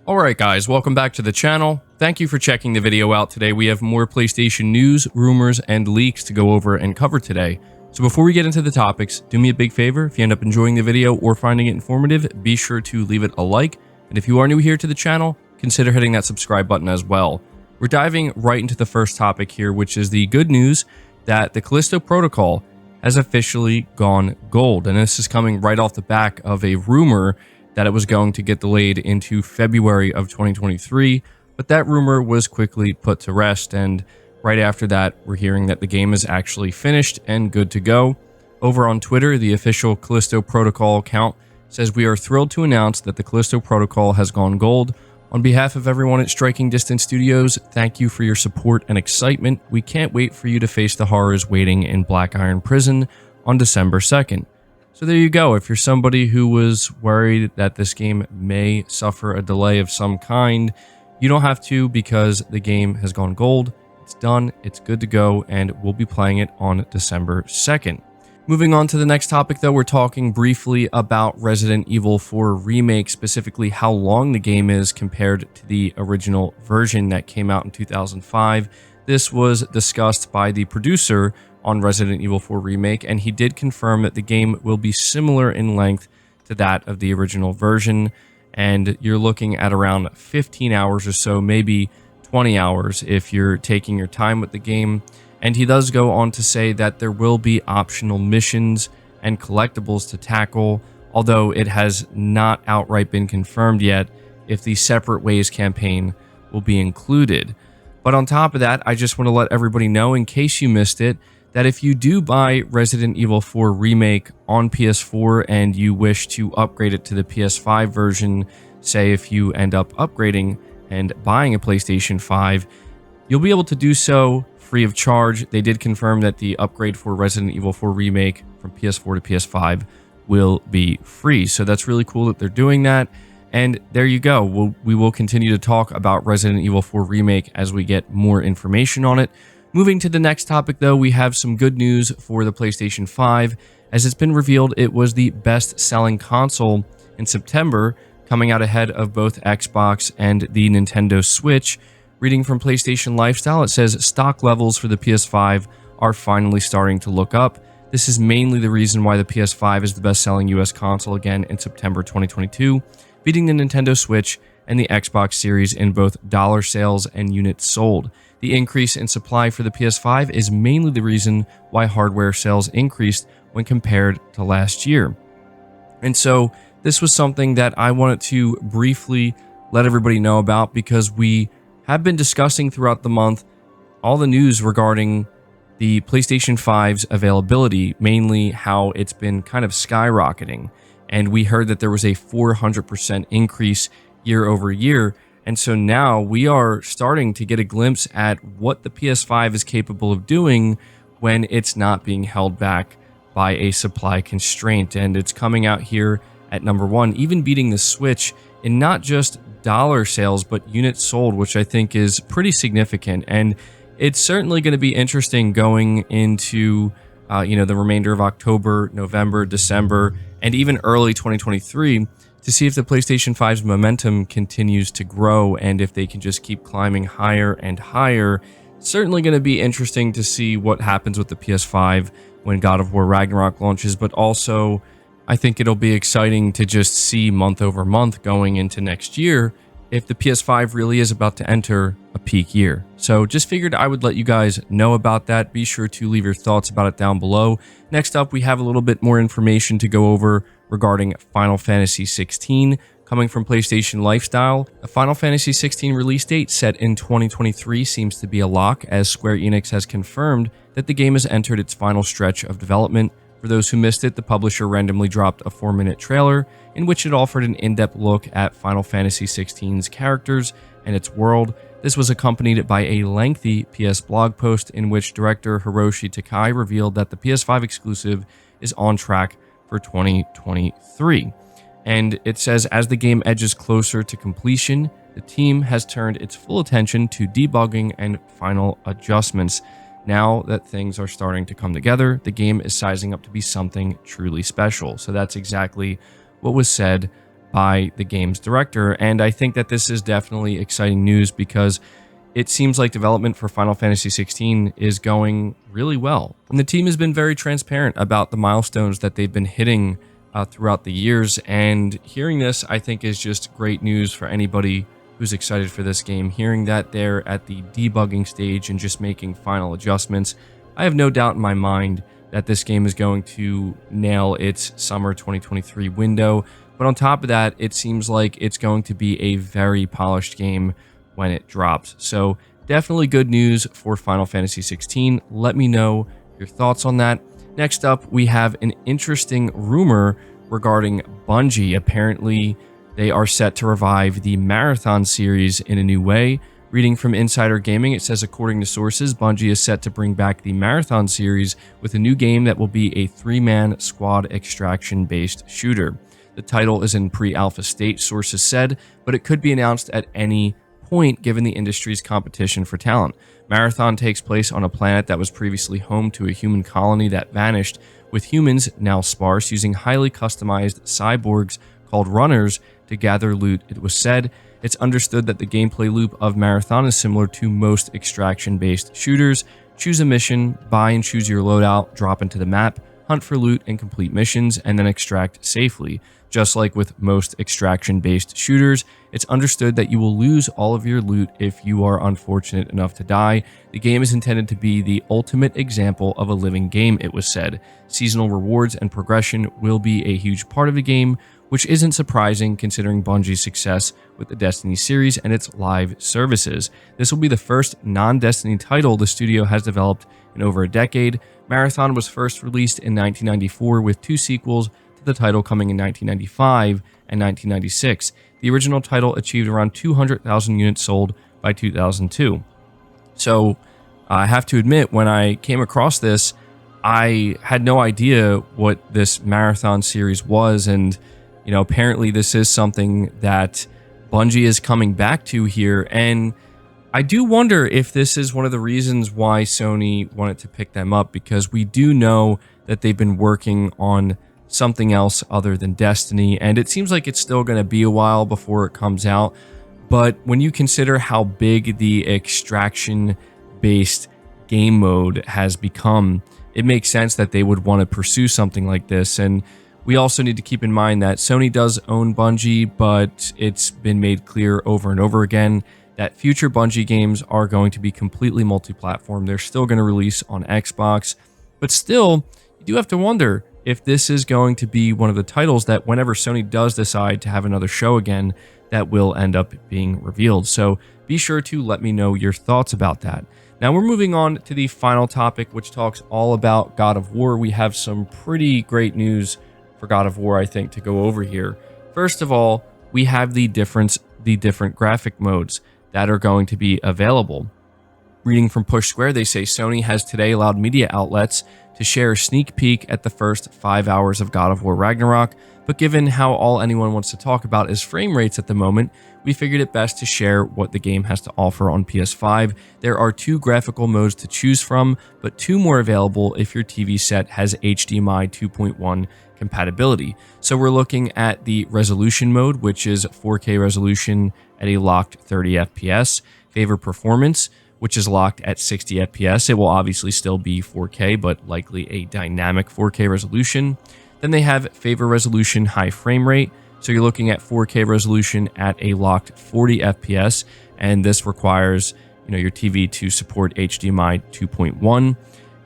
Alright guys, welcome back to the channel. Thank you for checking the video out today. We have more PlayStation news, rumors, and leaks to go over and cover today. So before we get into the topics, do me a big favor. If you end up enjoying the video or finding it informative, be sure to leave it a like. And if you are new here to the channel, consider hitting that subscribe button as well. We're diving right into the first topic here, which is the good news that the Callisto Protocol has officially gone gold. And this is coming right off the back of a rumor that it was going to get delayed into February of 2023, but that rumor was quickly put to rest, and right after that, we're hearing that the game is actually finished and good to go. Over on Twitter, the official Callisto Protocol account says, "We are thrilled to announce that the Callisto Protocol has gone gold. On behalf of everyone at Striking Distance Studios, thank you for your support and excitement. We can't wait for you to face the horrors waiting in Black Iron Prison on December 2nd. So there you go. If you're somebody who was worried that this game may suffer a delay of some kind, you don't have to, because the game has gone gold. It's done, it's good to go, and we'll be playing it on December 2nd. Moving on to the next topic, though, we're talking briefly about Resident Evil 4 Remake, specifically how long the game is compared to the original version that came out in 2005. This was discussed by the producer on Resident Evil 4 Remake, and he did confirm that the game will be similar in length to that of the original version, and you're looking at around 15 hours or so, maybe 20 hours if you're taking your time with the game. And he does go on to say that there will be optional missions and collectibles to tackle, although it has not outright been confirmed yet if the Separate Ways campaign will be included. But on top of that, I just want to let everybody know, in case you missed it, that if you do buy Resident Evil 4 Remake on PS4 and you wish to upgrade it to the PS5 version, say if you end up upgrading and buying a PlayStation 5, you'll be able to do so free of charge. They did confirm that the upgrade for Resident Evil 4 Remake from PS4 to PS5 will be free. So that's really cool that they're doing that. And there you go. We will continue to talk about Resident Evil 4 Remake as we get more information on it. Moving to the next topic, though, we have some good news for the PlayStation 5. As it's been revealed, it was the best-selling console in September, coming out ahead of both Xbox and the Nintendo Switch. Reading from PlayStation Lifestyle, it says stock levels for the PS5 are finally starting to look up. This is mainly the reason why the PS5 is the best-selling US console again in September 2022, beating the Nintendo Switch and the Xbox Series in both dollar sales and units sold. The increase in supply for the PS5 is mainly the reason why hardware sales increased when compared to last year. And so this was something that I wanted to briefly let everybody know about, because we have been discussing throughout the month all the news regarding the PlayStation 5's availability, mainly how it's been kind of skyrocketing. And we heard that there was a 400% increase year over year. And so now we are starting to get a glimpse at what the PS5 is capable of doing when it's not being held back by a supply constraint. And it's coming out here at number one, even beating the Switch in not just dollar sales, but units sold, which I think is pretty significant. And it's certainly going to be interesting going into the remainder of October, November, December, and even early 2023 to see if the PlayStation 5's momentum continues to grow and if they can just keep climbing higher and higher. Certainly going to be interesting to see what happens with the PS5 when God of War Ragnarok launches, but also I think it'll be exciting to just see month over month going into next year if the PS5 really is about to enter a peak year. So just figured I would let you guys know about that. Be sure to leave your thoughts about it down below. Next up, we have a little bit more information to go over regarding Final Fantasy 16 coming from PlayStation Lifestyle. A Final Fantasy 16 release date set in 2023 seems to be a lock, as Square Enix has confirmed that the game has entered its final stretch of development. For those who missed it, the publisher randomly dropped a 4-minute trailer in which it offered an in-depth look at Final Fantasy 16's characters and its world. This was accompanied by a lengthy PS blog post in which director Hiroshi Takai revealed that the PS5 exclusive is on track for 2023. And it says, as the game edges closer to completion, the team has turned its full attention to debugging and final adjustments. Now that things are starting to come together, the game is sizing up to be something truly special. So that's exactly what was said by the game's director. And I think that this is definitely exciting news because it seems like development for Final Fantasy XVI is going really well. And the team has been very transparent about the milestones that they've been hitting throughout the years. And hearing this, I think, is just great news for anybody who's excited for this game. Hearing that they're at the debugging stage and just making final adjustments, I have no doubt in my mind that this game is going to nail its summer 2023 window. But on top of that, it seems like it's going to be a very polished game when it drops. So definitely good news for Final Fantasy XVI. Let me know your thoughts on that. Next up, we have an interesting rumor regarding Bungie. Apparently, they are set to revive the Marathon series in a new way. Reading from Insider Gaming, it says, according to sources, Bungie is set to bring back the Marathon series with a new game that will be a 3-man squad extraction-based shooter. The title is in pre-alpha state, sources said, but it could be announced at any point given the industry's competition for talent. Marathon takes place on a planet that was previously home to a human colony that vanished, with humans now sparse using highly customized cyborgs called runners to gather loot. It was said it's understood that the gameplay loop of Marathon is similar to most extraction-based shooters. Choose a mission, buy and choose your loadout, drop into the map, hunt for loot and complete missions, and then extract safely. Just like with most extraction-based shooters, it's understood that you will lose all of your loot if you are unfortunate enough to die. The game is intended to be the ultimate example of a living game, it was said. Seasonal rewards and progression will be a huge part of the game, which isn't surprising considering Bungie's success with the Destiny series and its live services. This will be the first non-Destiny title the studio has developed in over a decade. Marathon was first released in 1994 with 2 sequels to the title coming in 1995 and 1996. The original title achieved around 200,000 units sold by 2002. So I have to admit, when I came across this, I had no idea what this Marathon series was, and apparently this is something that Bungie is coming back to here, and I do wonder if this is one of the reasons why Sony wanted to pick them up, because we do know that they've been working on something else other than Destiny, and it seems like it's still going to be a while before it comes out. But when you consider how big the extraction-based game mode has become, it makes sense that they would want to pursue something like this. And we also need to keep in mind that Sony does own Bungie, but it's been made clear over and over again that future Bungie games are going to be completely multi-platform. They're still going to release on Xbox, but still, you do have to wonder if this is going to be one of the titles that whenever Sony does decide to have another show again, that will end up being revealed. So be sure to let me know your thoughts about that. Now we're moving on to the final topic, which talks all about God of War. We have some pretty great news for God of War, I think, to go over here. First of all, we have the different graphic modes that are going to be available. Reading from Push Square, they say Sony has today allowed media outlets to share a sneak peek at the first 5 hours of God of War Ragnarok, but given how all anyone wants to talk about is frame rates at the moment, we figured it best to share what the game has to offer on PS5. There are 2 graphical modes to choose from, but 2 more available if your TV set has HDMI 2.1 compatibility. So we're looking at the resolution mode, which is 4K resolution at a locked 30 FPS, favor performance, which is locked at 60 FPS. It will obviously still be 4K, but likely a dynamic 4K resolution. Then they have favor resolution high frame rate. So you're looking at 4K resolution at a locked 40 FPS, and this requires your TV to support HDMI 2.1.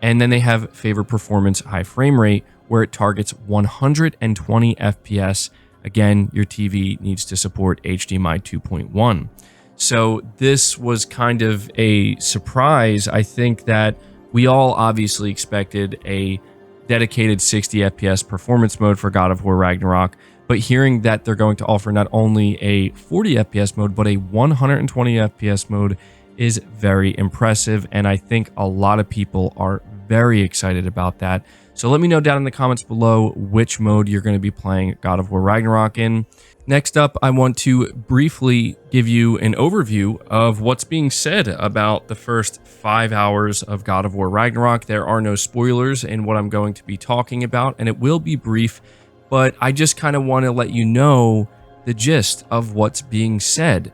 And then they have favor performance high frame rate, where it targets 120 FPS. Again, your TV needs to support HDMI 2.1. So this was kind of a surprise. I think that we all obviously expected a dedicated 60 FPS performance mode for God of War Ragnarok, but hearing that they're going to offer not only a 40 FPS mode, but a 120 FPS mode is very impressive, and I think a lot of people are very excited about that. So let me know down in the comments below which mode you're going to be playing God of War Ragnarok in. Next up, I want to briefly give you an overview of what's being said about the first 5 hours of God of War Ragnarok. There are no spoilers in what I'm going to be talking about, and it will be brief, but I just kind of want to let you know the gist of what's being said.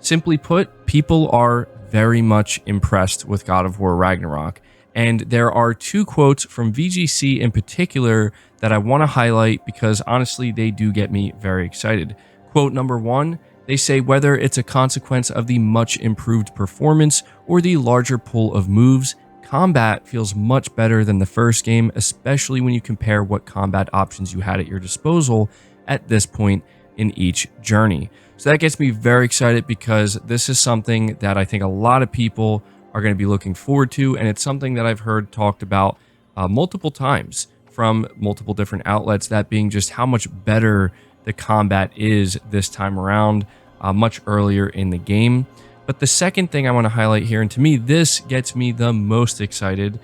Simply put, people are very much impressed with God of War Ragnarok. And there are two quotes from VGC in particular that I want to highlight because honestly, they do get me very excited. Quote number one, they say whether it's a consequence of the much improved performance or the larger pool of moves, combat feels much better than the first game, especially when you compare what combat options you had at your disposal at this point in each journey. So that gets me very excited because this is something that I think a lot of people are going to be looking forward to, and it's something that I've heard talked about multiple times from multiple different outlets, that being just how much better the combat is this time around, much earlier in the game. But the second thing I want to highlight here, and to me this gets me the most excited,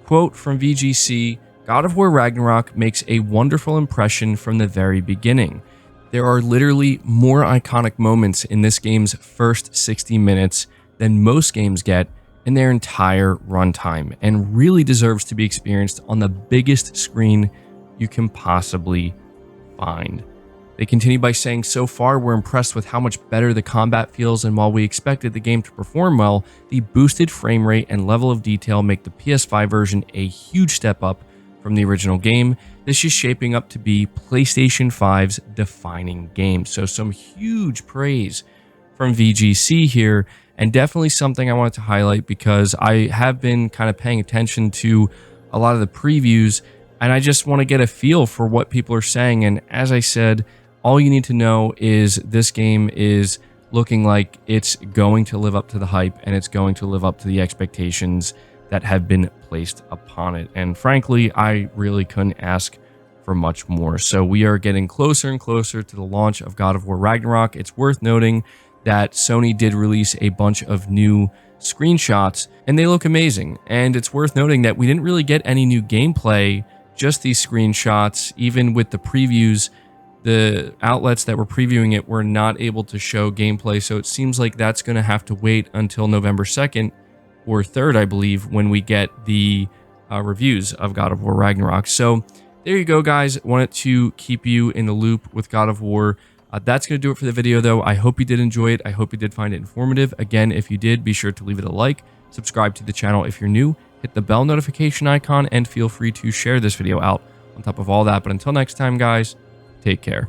quote from VGC, God of War Ragnarok makes a wonderful impression from the very beginning. There are literally more iconic moments in this game's first 60 minutes than most games get in their entire runtime, and really deserves to be experienced on the biggest screen you can possibly find. They continue by saying, so far we're impressed with how much better the combat feels, and while we expected the game to perform well, the boosted frame rate and level of detail make the PS5 version a huge step up from the original game. This is shaping up to be PlayStation 5's defining game. So some huge praise from VGC here, and definitely something I wanted to highlight because I have been kind of paying attention to a lot of the previews, and I just want to get a feel for what people are saying. And as I said, all you need to know is this game is looking like it's going to live up to the hype, and it's going to live up to the expectations that have been placed upon it. And frankly, I really couldn't ask for much more. So we are getting closer and closer to the launch of God of War Ragnarok. It's worth noting that Sony did release a bunch of new screenshots, and they look amazing. And it's worth noting that we didn't really get any new gameplay, just these screenshots. Even with the previews, the outlets that were previewing it were not able to show gameplay, so it seems like that's going to have to wait until November 2nd or 3rd, I believe, when we get the reviews of God of War Ragnarok. So there you go, guys. Wanted to keep you in the loop with God of War. That's going to do it for the video, though. I hope you did enjoy it. I hope you did find it informative. Again, if you did, be sure to leave it a like, subscribe to the channel if you're new, hit the bell notification icon, and feel free to share this video out on top of all that. But until next time, guys, take care.